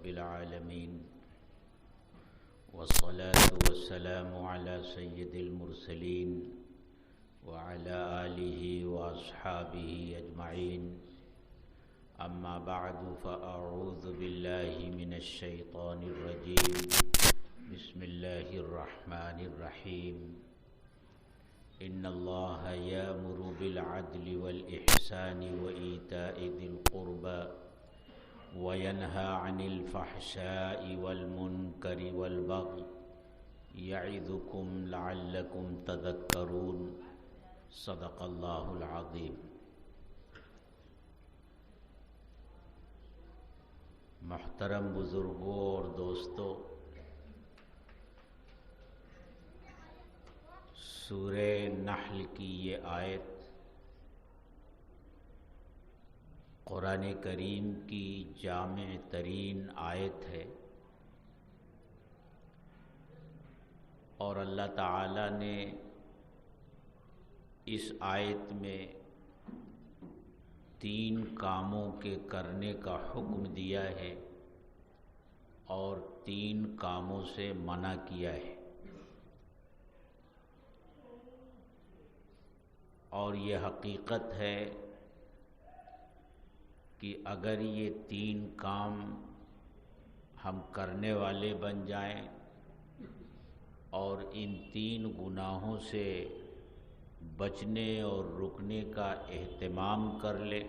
رب العالمين والصلاة والسلام على سيد المرسلين وعلى آله وأصحابه أجمعين أما بعد فأعوذ بالله من الشيطان الرجيم بسم الله الرحمن الرحيم إن الله يأمر بالعدل والإحسان وإيتاء ذي القربى وينهى عن الفحشاء والمنكر والبغي يعظكم لعلكم تذكرون صدق الله العظيم۔ محترم بزرگوں اور دوستوں، سورہ نحل کی یہ آیت قرآن کریم کی جامع ترین آیت ہے، اور اللہ تعالی نے اس آیت میں 3 کاموں کے کرنے کا حکم دیا ہے اور 3 کاموں سے منع کیا ہے، اور یہ حقیقت ہے کہ اگر یہ 3 کام ہم کرنے والے بن جائیں اور ان 3 گناہوں سے بچنے اور رکنے کا اہتمام کر لیں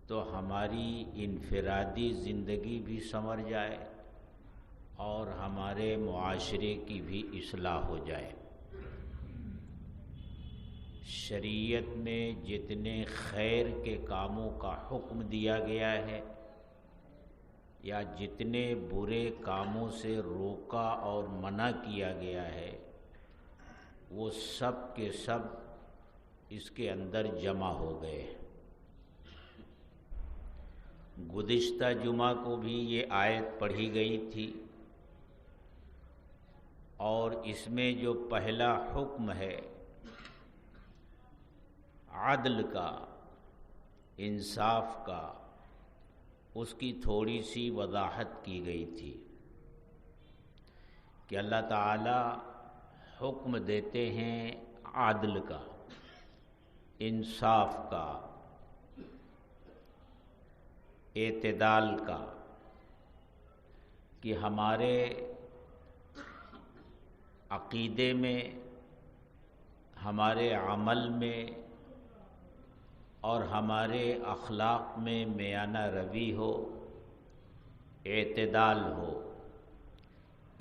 تو ہماری انفرادی زندگی بھی سنور جائے اور ہمارے معاشرے کی بھی اصلاح ہو جائے۔ شریعت میں جتنے خیر کے کاموں کا حکم دیا گیا ہے یا جتنے برے کاموں سے روکا اور منع کیا گیا ہے وہ سب کے سب اس کے اندر جمع ہو گئے۔ گزشتہ جمعہ کو بھی یہ آیت پڑھی گئی تھی، اور اس میں جو پہلا حکم ہے عدل کا، انصاف کا، اس کی تھوڑی سی وضاحت کی گئی تھی کہ اللہ تعالی حکم دیتے ہیں عدل کا، انصاف کا، اعتدال کا، کہ ہمارے عقیدے میں، ہمارے عمل میں اور ہمارے اخلاق میں میانہ روی ہو، اعتدال ہو،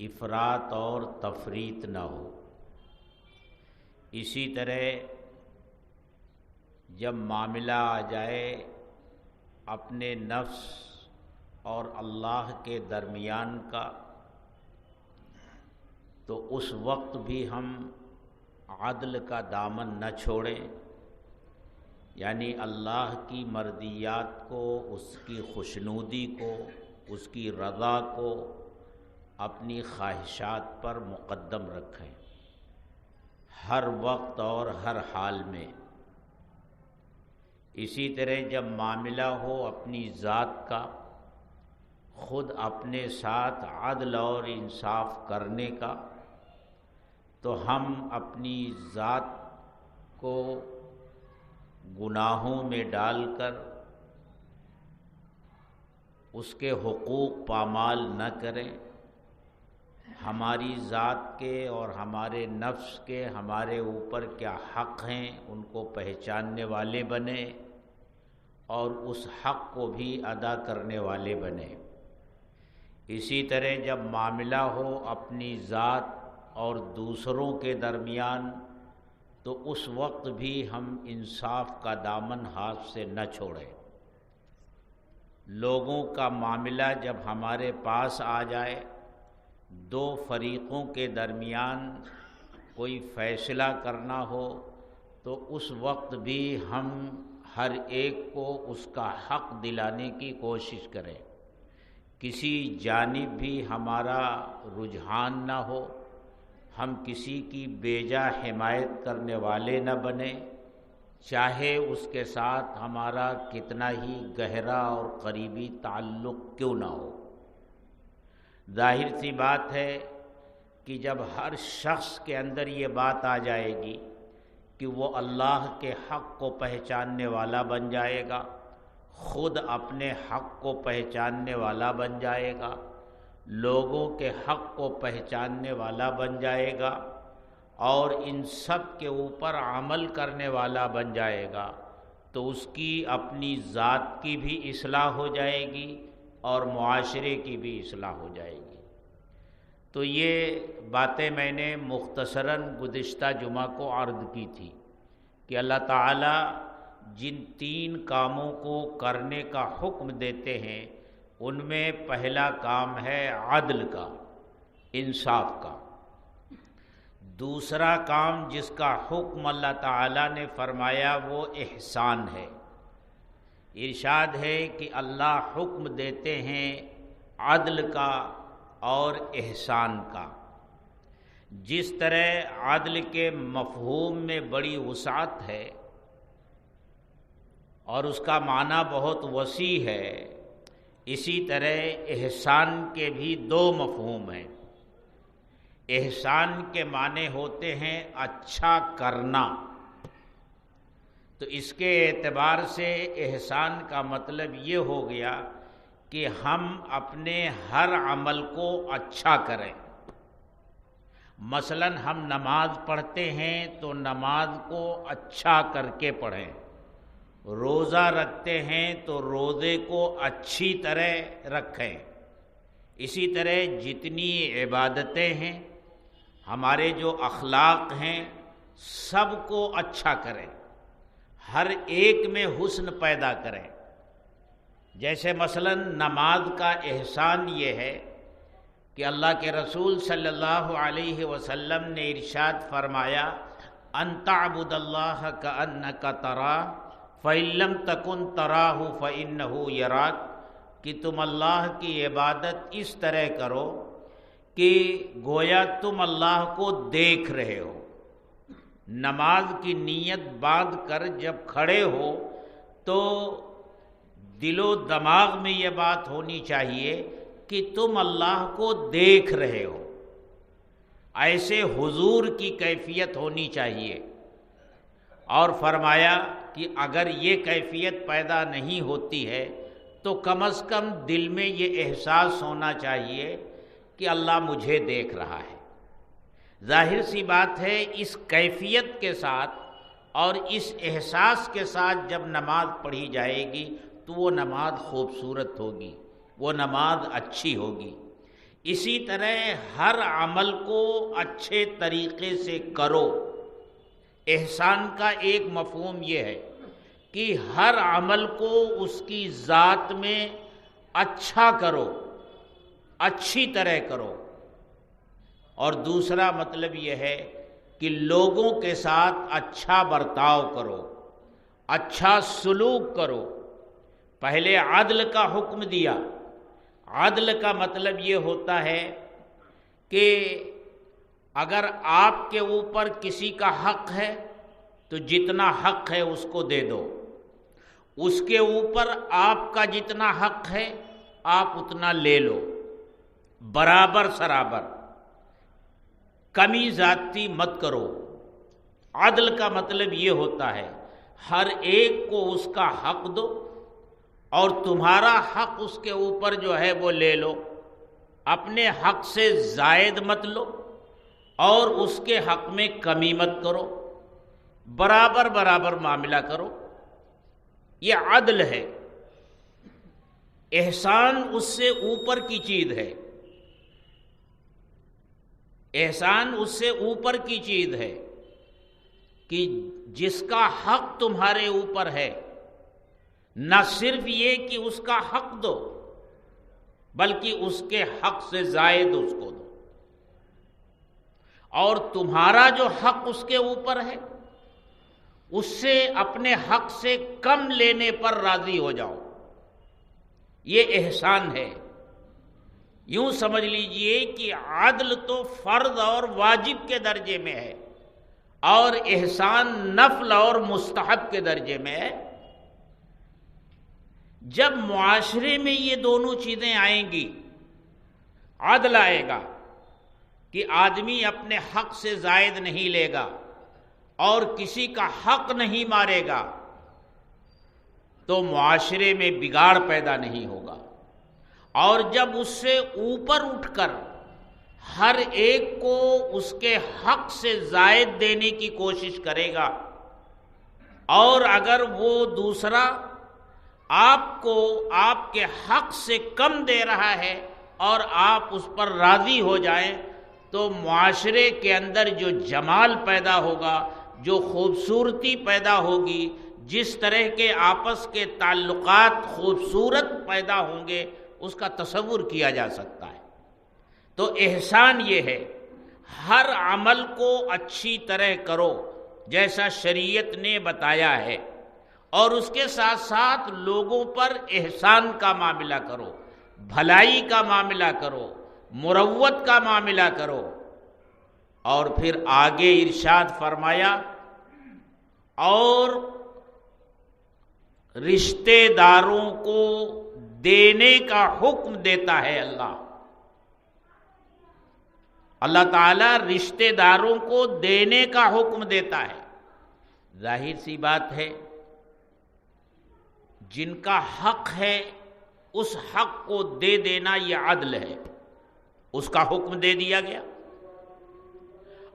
افراط اور تفریط نہ ہو۔ اسی طرح جب معاملہ آ جائے اپنے نفس اور اللہ کے درمیان کا، تو اس وقت بھی ہم عدل کا دامن نہ چھوڑیں، یعنی اللہ کی مرضیات کو، اس کی خوشنودی کو، اس کی رضا کو اپنی خواہشات پر مقدم رکھیں ہر وقت اور ہر حال میں۔ اسی طرح جب معاملہ ہو اپنی ذات کا، خود اپنے ساتھ عدل اور انصاف کرنے کا، تو ہم اپنی ذات کو گناہوں میں ڈال کر اس کے حقوق پامال نہ کریں، ہماری ذات کے اور ہمارے نفس کے ہمارے اوپر کیا حق ہیں ان کو پہچاننے والے بنیں اور اس حق کو بھی ادا کرنے والے بنیں۔ اسی طرح جب معاملہ ہو اپنی ذات اور دوسروں کے درمیان، تو اس وقت بھی ہم انصاف کا دامن ہاتھ سے نہ چھوڑیں۔ لوگوں کا معاملہ جب ہمارے پاس آ جائے، 2 فریقوں کے درمیان کوئی فیصلہ کرنا ہو، تو اس وقت بھی ہم ہر ایک کو اس کا حق دلانے کی کوشش کریں، کسی جانب بھی ہمارا رجحان نہ ہو، ہم کسی کی بیجا حمایت کرنے والے نہ بنیں، چاہے اس کے ساتھ ہمارا کتنا ہی گہرا اور قریبی تعلق کیوں نہ ہو۔ ظاہر سی بات ہے کہ جب ہر شخص کے اندر یہ بات آ جائے گی کہ وہ اللہ کے حق کو پہچاننے والا بن جائے گا، خود اپنے حق کو پہچاننے والا بن جائے گا، لوگوں کے حق کو پہچاننے والا بن جائے گا اور ان سب کے اوپر عمل کرنے والا بن جائے گا، تو اس کی اپنی ذات کی بھی اصلاح ہو جائے گی اور معاشرے کی بھی اصلاح ہو جائے گی۔ تو یہ باتیں میں نے مختصراً گزشتہ جمعہ کو عرض کی تھی کہ اللہ تعالیٰ جن 3 کاموں کو کرنے کا حکم دیتے ہیں ان میں پہلا کام ہے عدل کا، انصاف کا۔ دوسرا کام جس کا حکم اللہ تعالیٰ نے فرمایا وہ احسان ہے۔ ارشاد ہے کہ اللہ حکم دیتے ہیں عدل کا اور احسان کا۔ جس طرح عدل کے مفہوم میں بڑی وسعت ہے اور اس کا معنی بہت وسیع ہے، اسی طرح احسان کے بھی 2 مفہوم ہیں۔ احسان کے معنی ہوتے ہیں اچھا کرنا، تو اس کے اعتبار سے احسان کا مطلب یہ ہو گیا کہ ہم اپنے ہر عمل کو اچھا کریں۔ مثلاً ہم نماز پڑھتے ہیں تو نماز کو اچھا کر کے پڑھیں، روزہ رکھتے ہیں تو روزے کو اچھی طرح رکھیں۔ اسی طرح جتنی عبادتیں ہیں، ہمارے جو اخلاق ہیں، سب کو اچھا کریں، ہر ایک میں حسن پیدا کریں۔ جیسے مثلاً نماز کا احسان یہ ہے کہ اللہ کے رسول صلی اللہ علیہ وسلم نے ارشاد فرمایا ان تعبد اللہ کأنک تراہ فإن لم تکن تراہ فإنہ یراک، کہ تم اللہ کی عبادت اس طرح کرو کہ گویا تم اللہ کو دیکھ رہے ہو۔ نماز کی نیت باندھ کر جب کھڑے ہو تو دل و دماغ میں یہ بات ہونی چاہیے کہ تم اللہ کو دیکھ رہے ہو، ایسے حضور کی کیفیت ہونی چاہیے۔ اور فرمایا کہ اگر یہ کیفیت پیدا نہیں ہوتی ہے تو کم از کم دل میں یہ احساس ہونا چاہیے کہ اللہ مجھے دیکھ رہا ہے۔ ظاہر سی بات ہے اس کیفیت کے ساتھ اور اس احساس کے ساتھ جب نماز پڑھی جائے گی تو وہ نماز خوبصورت ہوگی، وہ نماز اچھی ہوگی۔ اسی طرح ہر عمل کو اچھے طریقے سے کرو۔ احسان کا ایک مفہوم یہ ہے کہ ہر عمل کو اس کی ذات میں اچھا کرو، اچھی طرح کرو۔ اور دوسرا مطلب یہ ہے کہ لوگوں کے ساتھ اچھا برتاؤ کرو، اچھا سلوک کرو۔ پہلے عدل کا حکم دیا۔ عدل کا مطلب یہ ہوتا ہے کہ اگر آپ کے اوپر کسی کا حق ہے تو جتنا حق ہے اس کو دے دو، اس کے اوپر آپ کا جتنا حق ہے آپ اتنا لے لو، برابر سرابر، کمی زیادتی مت کرو۔ عدل کا مطلب یہ ہوتا ہے ہر ایک کو اس کا حق دو اور تمہارا حق اس کے اوپر جو ہے وہ لے لو، اپنے حق سے زائد مت لو اور اس کے حق میں کمی مت کرو، برابر برابر معاملہ کرو۔ یہ عدل ہے۔ احسان اس سے اوپر کی چیز ہے، احسان اس سے اوپر کی چیز ہے کہ جس کا حق تمہارے اوپر ہے نہ صرف یہ کہ اس کا حق دو بلکہ اس کے حق سے زائد اس کو دو، اور تمہارا جو حق اس کے اوپر ہے اس سے اپنے حق سے کم لینے پر راضی ہو جاؤ۔ یہ احسان ہے۔ یوں سمجھ لیجئے کہ عدل تو فرض اور واجب کے درجے میں ہے، اور احسان نفل اور مستحب کے درجے میں ہے۔ جب معاشرے میں یہ دونوں چیزیں آئیں گی، عدل آئے گا کہ آدمی اپنے حق سے زائد نہیں لے گا اور کسی کا حق نہیں مارے گا، تو معاشرے میں بگاڑ پیدا نہیں ہوگا۔ اور جب اس سے اوپر اٹھ کر ہر ایک کو اس کے حق سے زائد دینے کی کوشش کرے گا، اور اگر وہ دوسرا آپ کو آپ کے حق سے کم دے رہا ہے اور آپ اس پر راضی ہو جائیں، تو معاشرے کے اندر جو جمال پیدا ہوگا، جو خوبصورتی پیدا ہوگی، جس طرح کے آپس کے تعلقات خوبصورت پیدا ہوں گے، اس کا تصور کیا جا سکتا ہے۔ تو احسان یہ ہے، ہر عمل کو اچھی طرح کرو جیسا شریعت نے بتایا ہے، اور اس کے ساتھ ساتھ لوگوں پر احسان کا معاملہ کرو، بھلائی کا معاملہ کرو، مروت کا معاملہ کرو۔ اور پھر آگے ارشاد فرمایا، اور رشتے داروں کو دینے کا حکم دیتا ہے اللہ تعالیٰ رشتے داروں کو دینے کا حکم دیتا ہے۔ ظاہر سی بات ہے، جن کا حق ہے اس حق کو دے دینا یہ عدل ہے، اس کا حکم دے دیا گیا۔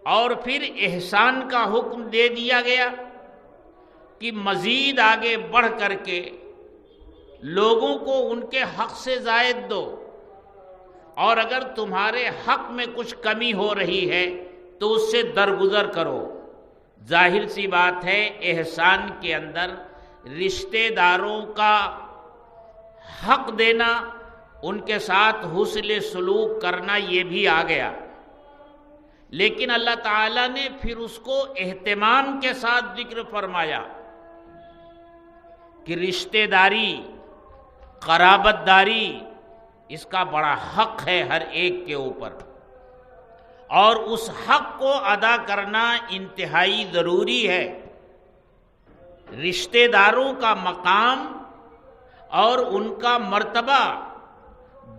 اور پھر احسان کا حکم دے دیا گیا کہ مزید آگے بڑھ کر کے لوگوں کو ان کے حق سے زائد دو، اور اگر تمہارے حق میں کچھ کمی ہو رہی ہے تو اس سے درگزر کرو۔ ظاہر سی بات ہے، احسان کے اندر رشتے داروں کا حق دینا، ان کے ساتھ حسن سلوک کرنا، یہ بھی آ گیا۔ لیکن اللہ تعالیٰ نے پھر اس کو اہتمام کے ساتھ ذکر فرمایا کہ رشتے داری، قرابت داری، اس کا بڑا حق ہے ہر ایک کے اوپر، اور اس حق کو ادا کرنا انتہائی ضروری ہے۔ رشتے داروں کا مقام اور ان کا مرتبہ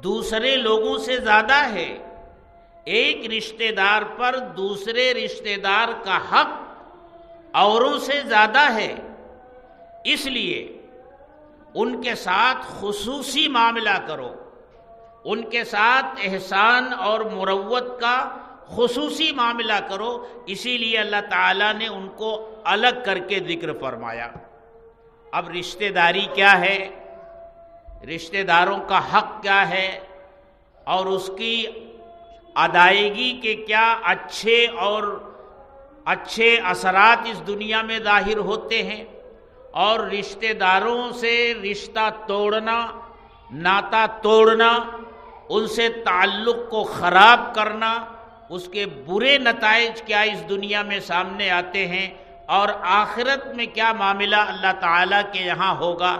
دوسرے لوگوں سے زیادہ ہے۔ ایک رشتے دار پر دوسرے رشتے دار کا حق اوروں سے زیادہ ہے، اس لیے ان کے ساتھ خصوصی معاملہ کرو، ان کے ساتھ احسان اور مروت کا خصوصی معاملہ کرو۔ اسی لیے اللہ تعالیٰ نے ان کو الگ کر کے ذکر فرمایا۔ اب رشتہ داری کیا ہے، رشتہ داروں کا حق کیا ہے، اور اس کی ادائیگی کے کیا اچھے اثرات اس دنیا میں ظاہر ہوتے ہیں، اور رشتہ داروں سے رشتہ توڑنا، ناتا توڑنا، ان سے تعلق کو خراب کرنا، اس کے برے نتائج کیا اس دنیا میں سامنے آتے ہیں، اور آخرت میں کیا معاملہ اللہ تعالیٰ کے یہاں ہوگا۔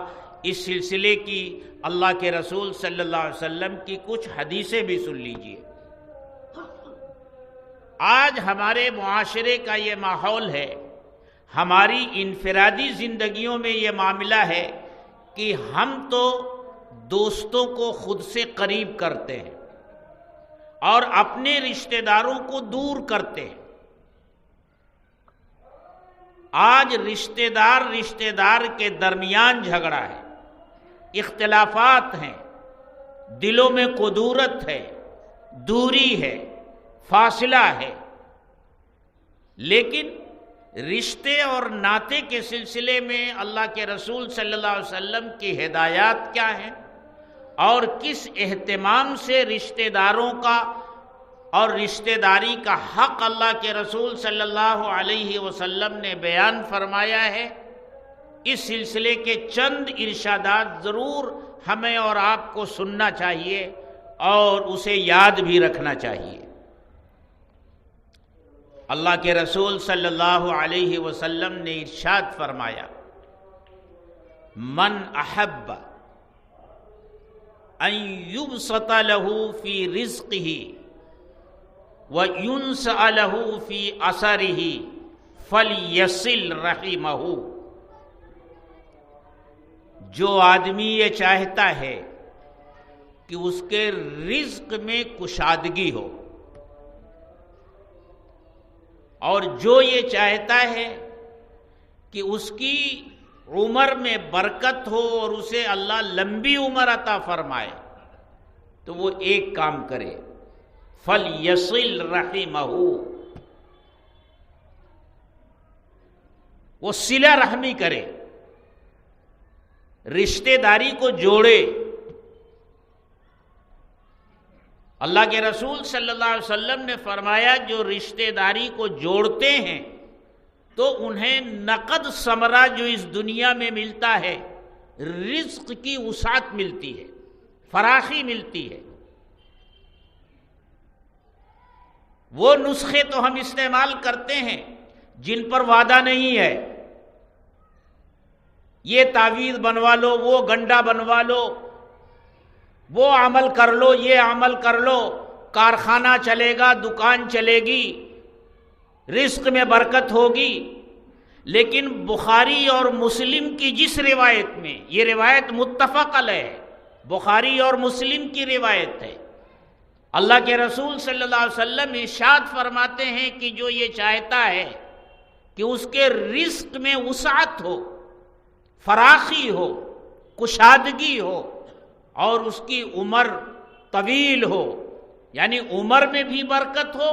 اس سلسلے کی اللہ کے رسول صلی اللہ علیہ وسلم کی کچھ حدیثیں بھی سن لیجئے۔ آج ہمارے معاشرے کا یہ ماحول ہے، ہماری انفرادی زندگیوں میں یہ معاملہ ہے کہ ہم تو دوستوں کو خود سے قریب کرتے ہیں اور اپنے رشتہ داروں کو دور کرتے ہیں۔ آج رشتہ دار کے درمیان جھگڑا ہے، اختلافات ہیں، دلوں میں کدورت ہے، دوری ہے، فاصلہ ہے۔ لیکن رشتے اور ناطے کے سلسلے میں اللہ کے رسول صلی اللہ علیہ وسلم کی ہدایات کیا ہیں، اور کس اہتمام سے رشتہ داروں کا اور رشتہ داری کا حق اللہ کے رسول صلی اللہ علیہ وسلم نے بیان فرمایا ہے، اس سلسلے کے چند ارشادات ضرور ہمیں اور آپ کو سننا چاہیے اور اسے یاد بھی رکھنا چاہیے۔ اللہ کے رسول صلی اللہ علیہ وسلم نے ارشاد فرمایا، من احب ان یبسط له فی رزقہ وَيُنْسَأَ لَهُ فِي أَثَرِهِ فَلْيَصِلْ رَحِمَهُ، جو آدمی یہ چاہتا ہے کہ اس کے رزق میں کشادگی ہو، اور جو یہ چاہتا ہے کہ اس کی عمر میں برکت ہو اور اسے اللہ لمبی عمر عطا فرمائے، تو وہ ایک کام کرے، فَلْيَصِلْ رَحِمَهُ، وہ صلہ رحمی کرے، رشتہ داری کو جوڑے۔ اللہ کے رسول صلی اللہ علیہ وسلم نے فرمایا جو رشتہ داری کو جوڑتے ہیں تو انہیں نقد ثمرہ جو اس دنیا میں ملتا ہے، رزق کی وسعت ملتی ہے، فراخی ملتی ہے۔ وہ نسخے تو ہم استعمال کرتے ہیں جن پر وعدہ نہیں ہے، یہ تعویذ بنوا لو، وہ گنڈا بنوا لو، وہ عمل کر لو، یہ عمل کر لو، کارخانہ چلے گا، دکان چلے گی، رزق میں برکت ہوگی۔ لیکن بخاری اور مسلم کی جس روایت میں، یہ روایت متفق علیہ ہے، بخاری اور مسلم کی روایت ہے، اللہ کے رسول صلی اللہ علیہ وسلم ارشاد فرماتے ہیں کہ جو یہ چاہتا ہے کہ اس کے رزق میں وسعت ہو، فراخی ہو، کشادگی ہو، اور اس کی عمر طویل ہو، یعنی عمر میں بھی برکت ہو،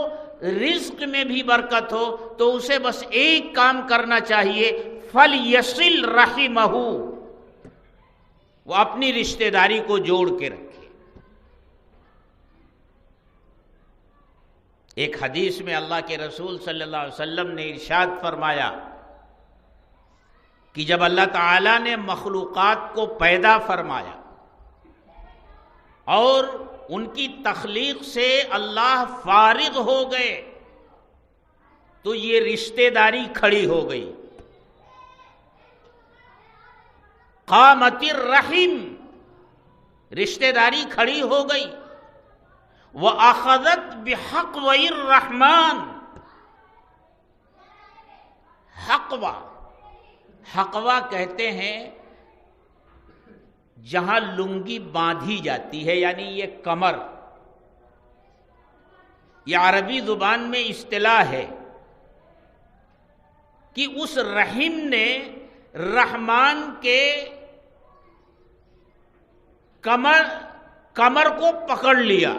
رزق میں بھی برکت ہو، تو اسے بس ایک کام کرنا چاہیے، فَلْيَصِلْ رَحِمَهُ، وہ اپنی رشتہ داری کو جوڑ کے رکھے۔ ایک حدیث میں اللہ کے رسول صلی اللہ علیہ وسلم نے ارشاد فرمایا کہ جب اللہ تعالیٰ نے مخلوقات کو پیدا فرمایا اور ان کی تخلیق سے اللہ فارغ ہو گئے تو یہ رشتہ داری کھڑی ہو گئی، قامت الرحم، رشتہ داری کھڑی ہو گئی، وَأَخَذَتْ بِحَقْوَئِ الرَّحْمَنِ، حقوہ، حقوہ کہتے ہیں جہاں لنگی باندھی جاتی ہے، یعنی یہ کمر، یہ عربی زبان میں اصطلاح ہے کہ اس رحم نے رحمان کے کمر کو پکڑ لیا،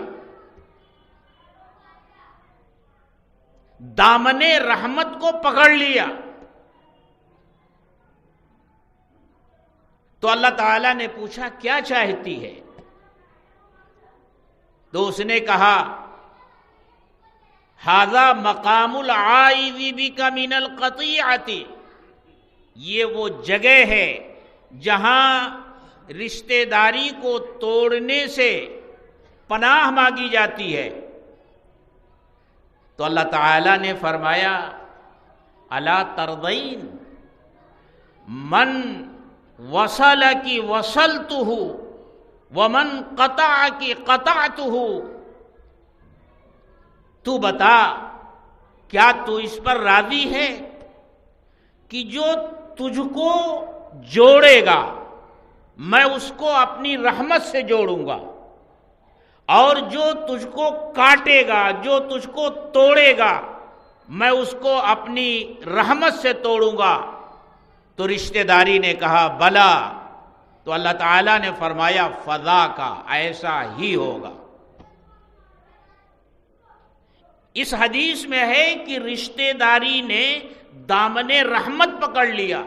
دامن رحمت کو پکڑ لیا۔ تو اللہ تعالیٰ نے پوچھا کیا چاہتی ہے؟ تو اس نے کہا ھذا مقام العائذ بک من القطیعۃ، یہ وہ جگہ ہے جہاں رشتہ داری کو توڑنے سے پناہ مانگی جاتی ہے۔ تو اللہ تعالیٰ نے فرمایا الا ترضین من وصلک وصلتہ ومن قطعک قطعتہ، تو بتا کیا تو اس پر راضی ہے کہ جو تجھ کو جوڑے گا میں اس کو اپنی رحمت سے جوڑوں گا، اور جو تجھ کو کاٹے گا، جو تجھ کو توڑے گا میں اس کو اپنی رحمت سے توڑوں گا۔ تو رشتہ داری نے کہا بلا، تو اللہ تعالیٰ نے فرمایا فضا کا، ایسا ہی ہوگا۔ اس حدیث میں ہے کہ رشتہ داری نے دامن رحمت پکڑ لیا،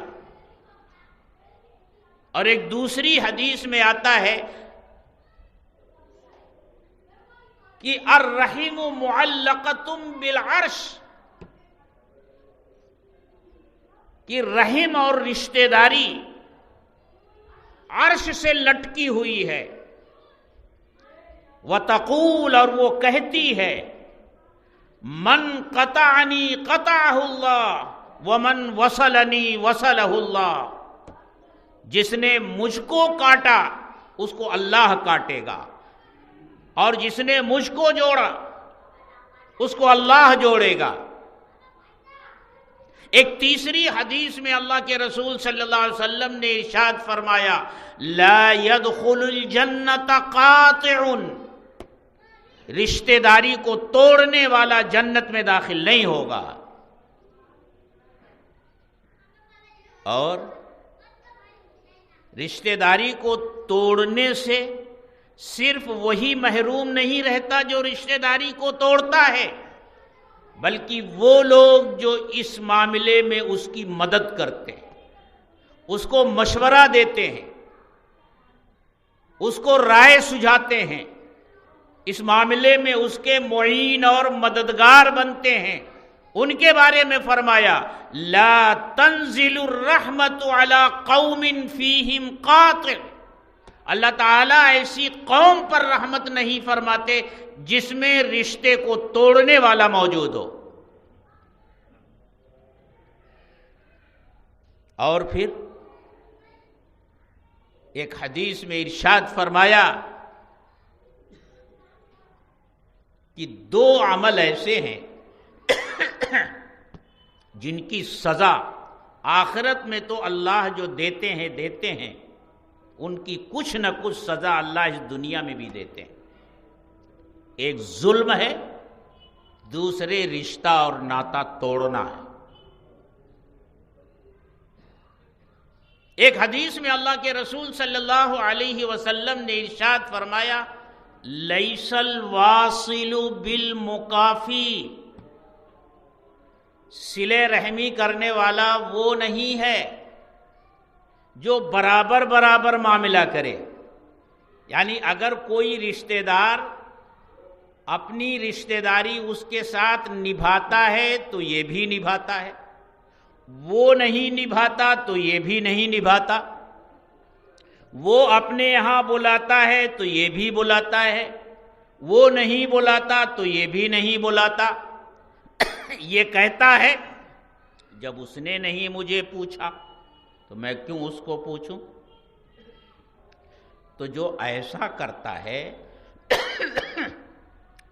اور ایک دوسری حدیث میں آتا ہے کہ الرحم معلقۃ بالعرش، کہ رحم اور رشتہ داری عرش سے لٹکی ہوئی ہے، وتقول، اور وہ کہتی ہے من قطعنی قطعہ اللہ ومن وصلنی وصلہ اللہ، جس نے مجھ کو کاٹا اس کو اللہ کاٹے گا، اور جس نے مجھ کو جوڑا اس کو اللہ جوڑے گا۔ ایک تیسری حدیث میں اللہ کے رسول صلی اللہ علیہ وسلم نے ارشاد فرمایا لا يدخل الجنت قاطع، رشتہ داری کو توڑنے والا جنت میں داخل نہیں ہوگا، اور رشتہ داری کو توڑنے سے صرف وہی محروم نہیں رہتا جو رشتہ داری کو توڑتا ہے، بلکہ وہ لوگ جو اس معاملے میں اس کی مدد کرتے ہیں، اس کو مشورہ دیتے ہیں، اس کو رائے سجھاتے ہیں، اس معاملے میں اس کے معین اور مددگار بنتے ہیں، ان کے بارے میں فرمایا لا تنزل الرحمت علی قوم فیہم قاطع، اللہ تعالیٰ ایسی قوم پر رحمت نہیں فرماتے جس میں رشتے کو توڑنے والا موجود ہو۔ اور پھر ایک حدیث میں ارشاد فرمایا کہ دو عمل ایسے ہیں جن کی سزا آخرت میں تو اللہ جو دیتے ہیں ان کی کچھ نہ کچھ سزا اللہ اس دنیا میں بھی دیتے ہیں۔ ایک ظلم ہے، دوسرے رشتہ اور ناتا توڑنا ہے۔ ایک حدیث میں اللہ کے رسول صلی اللہ علیہ وسلم نے ارشاد فرمایا لیس الواصل بالمکافی، صلہ رحمی کرنے والا وہ نہیں ہے جو برابر برابر معاملہ کرے، یعنی اگر کوئی رشتہ دار اپنی رشتہ داری اس کے ساتھ نبھاتا ہے تو یہ بھی نبھاتا ہے، وہ نہیں نبھاتا تو یہ بھی نہیں نبھاتا، وہ اپنے یہاں بلاتا ہے تو یہ بھی بلاتا ہے، وہ نہیں بلاتا تو یہ بھی نہیں بلاتا، یہ کہتا ہے جب اس نے نہیں مجھے پوچھا تو میں کیوں اس کو پوچھوں؟ تو جو ایسا کرتا ہے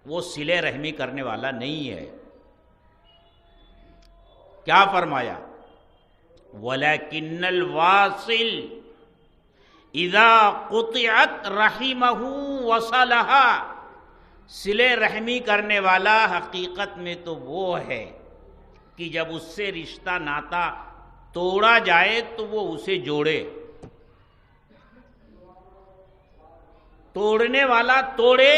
وہ صلہ رحمی کرنے والا نہیں ہے۔ کیا فرمایا وَلَكِنَّ الْوَاصِلِ اِذَا قُطِعَتْ رَحِمَهُ وَصَلَهَا، صلہ رحمی کرنے والا حقیقت میں تو وہ ہے کہ جب اس سے رشتہ ناتا توڑا جائے تو وہ اسے جوڑے، توڑنے والا توڑے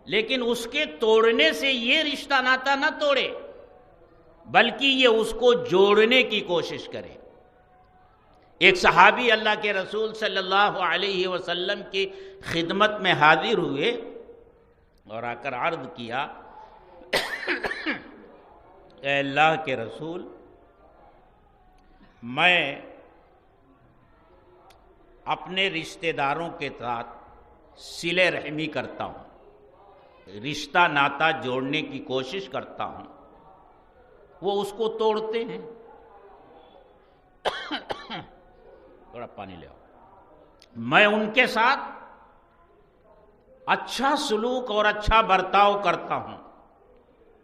لیکن اس کے توڑنے سے یہ رشتہ ناتا نہ توڑے بلکہ یہ اس کو جوڑنے کی کوشش کرے۔ ایک صحابی اللہ کے رسول صلی اللہ علیہ وسلم کی خدمت میں حاضر ہوئے اور آ کر عرض کیا اے اللہ کے رسول، میں اپنے رشتہ داروں کے ساتھ صلہ رحمی کرتا ہوں، رشتہ ناتا جوڑنے کی کوشش کرتا ہوں، وہ اس کو توڑتے ہیں۔ تھوڑا پانی لے آؤ۔ میں ان کے ساتھ اچھا سلوک اور اچھا برتاؤ کرتا ہوں،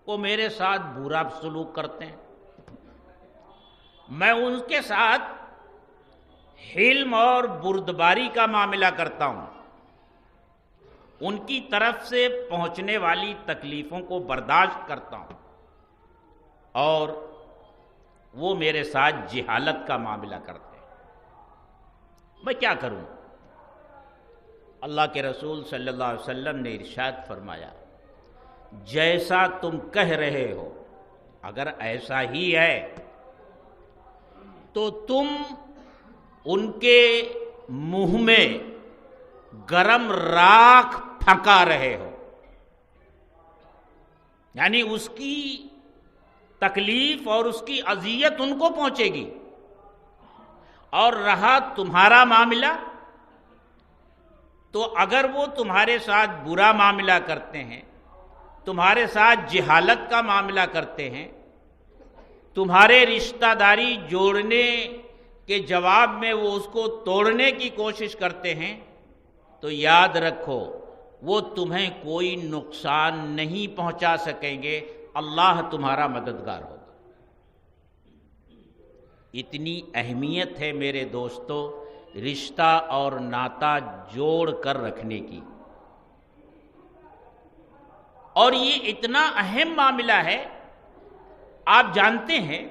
وہ میرے ساتھ برا سلوک کرتے ہیں۔ میں ان کے ساتھ حلم اور بردباری کا معاملہ کرتا ہوں، ان کی طرف سے پہنچنے والی تکلیفوں کو برداشت کرتا ہوں، اور وہ میرے ساتھ جہالت کا معاملہ کرتے ہیں۔ میں کیا کروں؟ اللہ کے رسول صلی اللہ علیہ وسلم نے ارشاد فرمایا جیسا تم کہہ رہے ہو اگر ایسا ہی ہے تو تم ان کے منہ میں گرم راکھ پھنکا رہے ہو، یعنی اس کی تکلیف اور اس کی اذیت ان کو پہنچے گی، اور رہا تمہارا معاملہ تو اگر وہ تمہارے ساتھ برا معاملہ کرتے ہیں، تمہارے ساتھ جہالت کا معاملہ کرتے ہیں، تمہارے رشتہ داری جوڑنے کے جواب میں وہ اس کو توڑنے کی کوشش کرتے ہیں، تو یاد رکھو وہ تمہیں کوئی نقصان نہیں پہنچا سکیں گے، اللہ تمہارا مددگار ہوگا۔ اتنی اہمیت ہے میرے دوستو رشتہ اور ناتا جوڑ کر رکھنے کی، اور یہ اتنا اہم معاملہ ہے۔ آپ جانتے ہیں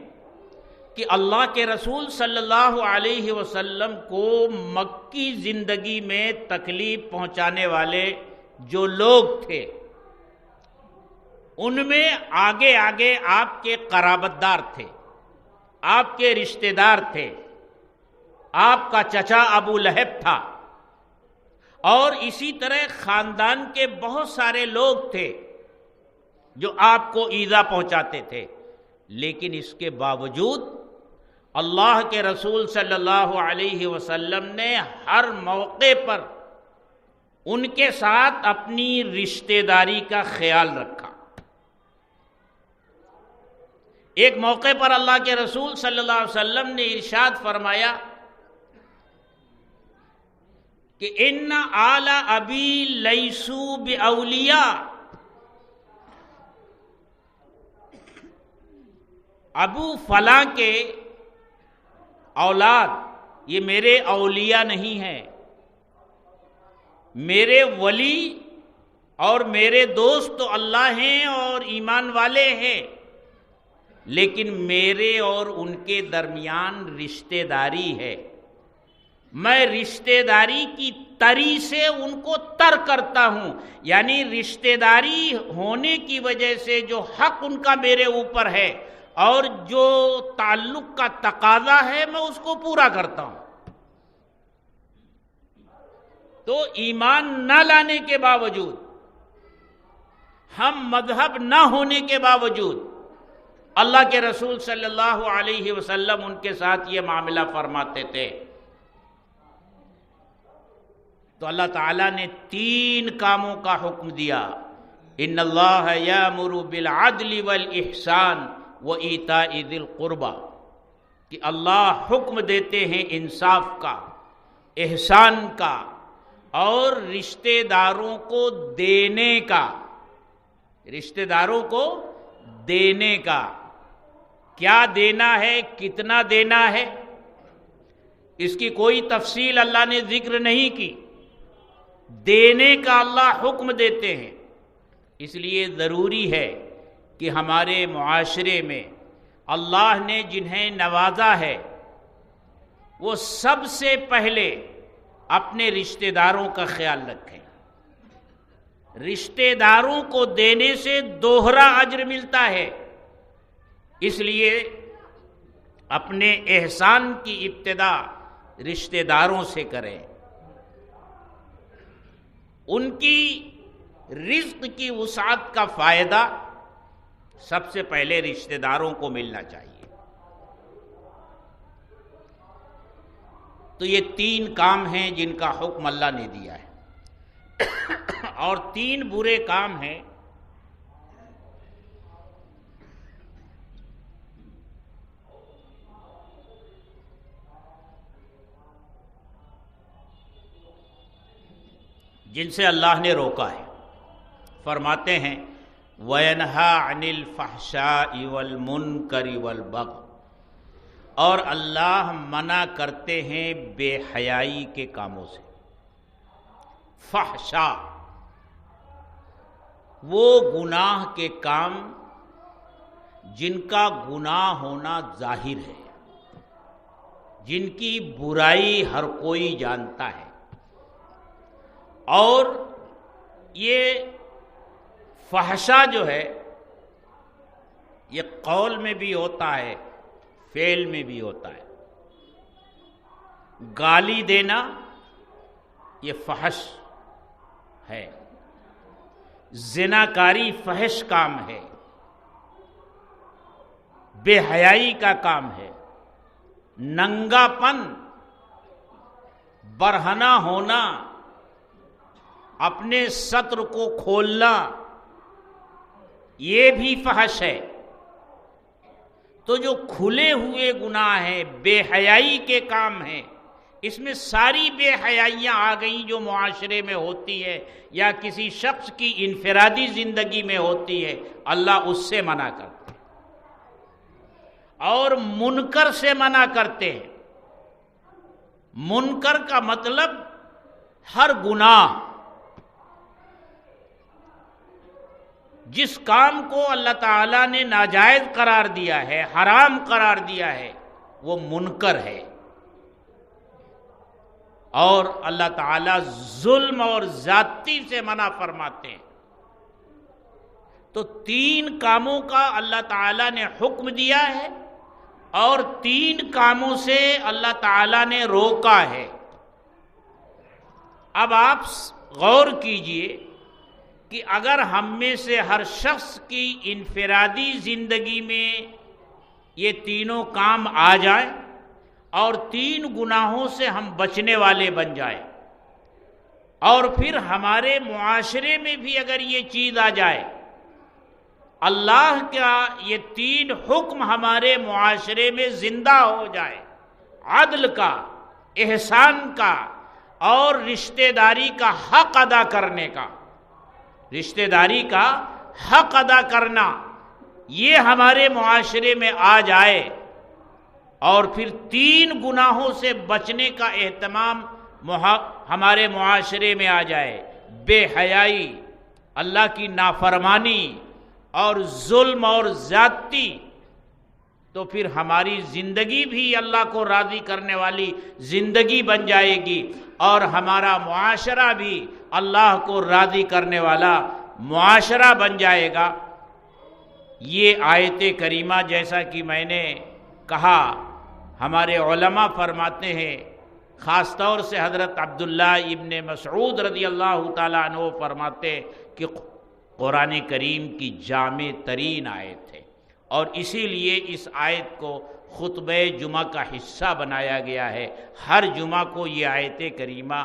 کہ اللہ کے رسول صلی اللہ علیہ وسلم کو مکی زندگی میں تکلیف پہنچانے والے جو لوگ تھے، ان میں آگے آگے آپ کے قرابت دار تھے، آپ کے رشتہ دار تھے، آپ کا چچا ابو لہب تھا، اور اسی طرح خاندان کے بہت سارے لوگ تھے جو آپ کو ایذا پہنچاتے تھے، لیکن اس کے باوجود اللہ کے رسول صلی اللہ علیہ وسلم نے ہر موقع پر ان کے ساتھ اپنی رشتہ داری کا خیال رکھا۔ ایک موقع پر اللہ کے رسول صلی اللہ علیہ وسلم نے ارشاد فرمایا کہ ان آل ابی لیسوا باولیاء، ابو فلاں کے اولاد یہ میرے اولیاء نہیں ہیں، میرے ولی اور میرے دوست تو اللہ ہیں اور ایمان والے ہیں، لیکن میرے اور ان کے درمیان رشتہ داری ہے، میں رشتہ داری کی تری سے ان کو تر کرتا ہوں، یعنی رشتہ داری ہونے کی وجہ سے جو حق ان کا میرے اوپر ہے اور جو تعلق کا تقاضا ہے میں اس کو پورا کرتا ہوں۔ تو ایمان نہ لانے کے باوجود، ہم مذہب نہ ہونے کے باوجود، اللہ کے رسول صلی اللہ علیہ وسلم ان کے ساتھ یہ معاملہ فرماتے تھے۔ تو اللہ تعالیٰ نے 3 کاموں کا حکم دیا، ان اللہ یامر بالعدل والاحسان وایتاء ذی القربى، کہ اللہ حکم دیتے ہیں انصاف کا، احسان کا اور رشتہ داروں کو دینے کا، رشتہ داروں کو دینے کا۔ کیا دینا ہے، کتنا دینا ہے، اس کی کوئی تفصیل اللہ نے ذکر نہیں کی، دینے کا اللہ حکم دیتے ہیں۔ اس لیے ضروری ہے کہ ہمارے معاشرے میں اللہ نے جنہیں نوازا ہے وہ سب سے پہلے اپنے رشتہ داروں کا خیال رکھیں۔ رشتہ داروں کو دینے سے دوہرا اجر ملتا ہے، اس لیے اپنے احسان کی ابتدا رشتہ داروں سے کریں، ان کی رزق کی وسعت کا فائدہ سب سے پہلے رشتہ داروں کو ملنا چاہیے۔ تو یہ 3 کام ہیں جن کا حکم اللہ نے دیا ہے، اور 3 برے کام ہیں جن سے اللہ نے روکا ہے۔ فرماتے ہیں وَيَنْهَا عَنِ الْفَحْشَاءِ وَالْمُنْكَرِ وَالْبَغْيِ، اور اللہ منع کرتے ہیں بے حیائی کے کاموں سے۔ فحشا وہ گناہ کے کام جن کا گناہ ہونا ظاہر ہے، جن کی برائی ہر کوئی جانتا ہے، اور یہ فحشا جو ہے یہ قول میں بھی ہوتا ہے، فعل میں بھی ہوتا ہے۔ گالی دینا یہ فحش ہے، زناکاری فحش کام ہے، بے حیائی کا کام ہے، ننگا پن، برہنہ ہونا، اپنے ستر کو کھولنا، یہ بھی فحش ہے۔ تو جو کھلے ہوئے گناہ ہیں، بے حیائی کے کام ہیں، اس میں ساری بے حیائیاں آ گئیں جو معاشرے میں ہوتی ہے یا کسی شخص کی انفرادی زندگی میں ہوتی ہے، اللہ اس سے منع کرتا ہے۔ اور منکر سے منع کرتے ہیں۔ منکر کا مطلب ہر گناہ، جس کام کو اللہ تعالیٰ نے ناجائز قرار دیا ہے، حرام قرار دیا ہے، وہ منکر ہے۔ اور اللہ تعالیٰ ظلم اور زیادتی سے منع فرماتے ہیں۔ تو 3 کاموں کا اللہ تعالیٰ نے حکم دیا ہے اور 3 کاموں سے اللہ تعالیٰ نے روکا ہے۔ اب آپ غور کیجئے کہ اگر ہم میں سے ہر شخص کی انفرادی زندگی میں یہ تینوں کام آ جائیں اور 3 گناہوں سے ہم بچنے والے بن جائیں، اور پھر ہمارے معاشرے میں بھی اگر یہ چیز آ جائے، اللہ کا یہ 3 حکم ہمارے معاشرے میں زندہ ہو جائے، عدل کا، احسان کا اور رشتہ داری کا حق ادا کرنے کا، رشتہ داری کا حق ادا کرنا، یہ ہمارے معاشرے میں آ جائے، اور پھر 3 گناہوں سے بچنے کا اہتمام ہمارے معاشرے میں آ جائے، بے حیائی، اللہ کی نافرمانی اور ظلم اور زیادتی، تو پھر ہماری زندگی بھی اللہ کو راضی کرنے والی زندگی بن جائے گی، اور ہمارا معاشرہ بھی اللہ کو راضی کرنے والا معاشرہ بن جائے گا۔ یہ آیت کریمہ، جیسا کہ میں نے کہا، ہمارے علماء فرماتے ہیں، خاص طور سے حضرت عبداللہ ابن مسعود رضی اللہ تعالیٰ عنہ فرماتے کہ قرآن کریم کی جامع ترین آیت ہے، اور اسی لیے اس آیت کو خطبہ جمعہ کا حصہ بنایا گیا ہے۔ ہر جمعہ کو یہ آیت کریمہ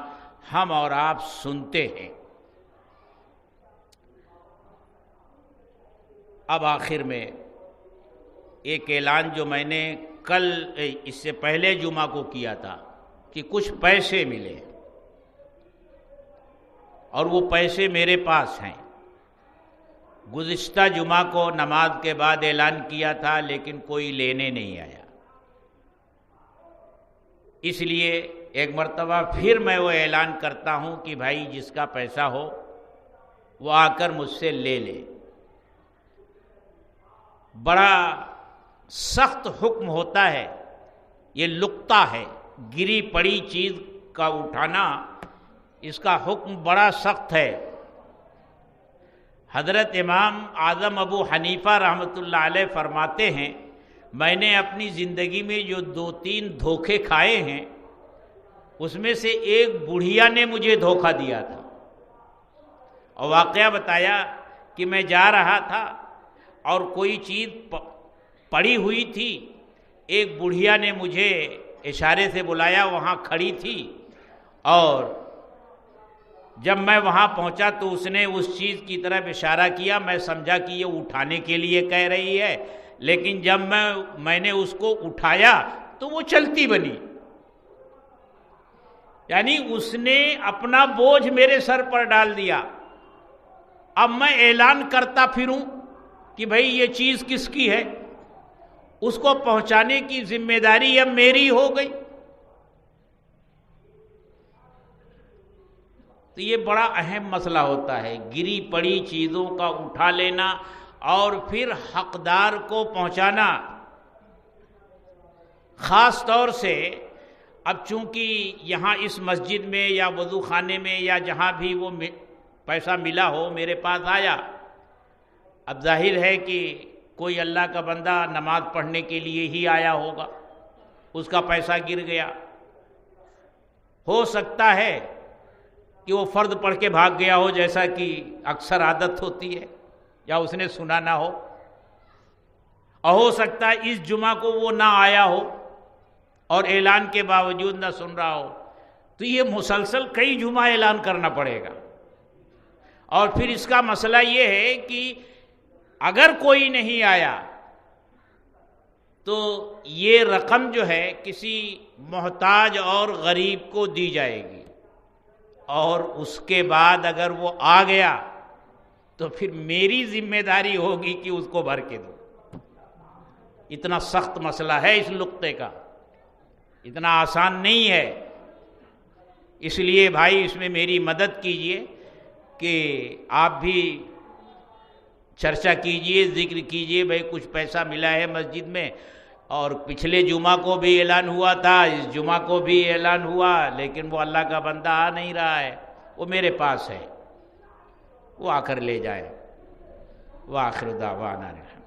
ہم اور آپ سنتے ہیں۔ اب آخر میں ایک اعلان جو میں نے کل اس سے پہلے جمعہ کو کیا تھا کہ کچھ پیسے ملے، اور وہ پیسے میرے پاس ہیں۔ گزشتہ جمعہ کو نماز کے بعد اعلان کیا تھا، لیکن کوئی لینے نہیں آیا، اس لیے ایک مرتبہ پھر میں وہ اعلان کرتا ہوں کہ بھائی جس کا پیسہ ہو وہ آ کر مجھ سے لے لے۔ بڑا سخت حکم ہوتا ہے، یہ لقطہ ہے، گری پڑی چیز کا اٹھانا، اس کا حکم بڑا سخت ہے۔ حضرت امام اعظم ابو حنیفہ رحمۃ اللہ علیہ فرماتے ہیں، میں نے اپنی زندگی میں جو 2-3 دھوکے کھائے ہیں، اس میں سے ایک بڑھیا نے مجھے دھوکہ دیا تھا، اور واقعہ بتایا کہ میں جا رہا تھا اور کوئی چیز پڑی ہوئی تھی، ایک بڑھیا نے مجھے اشارے سے بلایا، وہاں کھڑی تھی، اور جب میں وہاں پہنچا تو اس نے اس چیز کی طرف اشارہ کیا، میں سمجھا کہ یہ اٹھانے کے لیے کہہ رہی ہے، لیکن جب میں نے اس کو اٹھایا تو وہ چلتی بنی، یعنی اس نے اپنا بوجھ میرے سر پر ڈال دیا۔ اب میں اعلان کرتا پھروں کہ بھئی یہ چیز کس کی ہے، اس کو پہنچانے کی ذمہ داری اب میری ہو گئی۔ تو یہ بڑا اہم مسئلہ ہوتا ہے، گری پڑی چیزوں کا اٹھا لینا اور پھر حقدار کو پہنچانا۔ خاص طور سے اب چونکہ یہاں اس مسجد میں یا وضو خانے میں یا جہاں بھی وہ پیسہ ملا ہو میرے پاس آیا، اب ظاہر ہے کہ کوئی اللہ کا بندہ نماز پڑھنے کے لیے ہی آیا ہوگا، اس کا پیسہ گر گیا، ہو سکتا ہے کہ وہ فرض پڑھ کے بھاگ گیا ہو، جیسا کہ اکثر عادت ہوتی ہے، یا اس نے سنا نہ ہو، اور ہو سکتا ہے اس جمعہ کو وہ نہ آیا ہو اور اعلان کے باوجود نہ سن رہا ہو، تو یہ مسلسل کئی جمعہ اعلان کرنا پڑے گا۔ اور پھر اس کا مسئلہ یہ ہے کہ اگر کوئی نہیں آیا تو یہ رقم جو ہے کسی محتاج اور غریب کو دی جائے گی، اور اس کے بعد اگر وہ آ گیا تو پھر میری ذمہ داری ہوگی کہ اس کو بھر کے دوں۔ اتنا سخت مسئلہ ہے اس نقطے کا، اتنا آسان نہیں ہے۔ اس لیے بھائی اس میں میری مدد کیجئے کہ آپ بھی چرچا کیجئے، ذکر کیجئے، بھائی کچھ پیسہ ملا ہے مسجد میں، اور پچھلے جمعہ کو بھی اعلان ہوا تھا، اس جمعہ کو بھی اعلان ہوا، لیکن وہ اللہ کا بندہ آ نہیں رہا ہے، وہ میرے پاس ہے، وہ آ کر لے جائے۔ وآخر دعوانا الحمد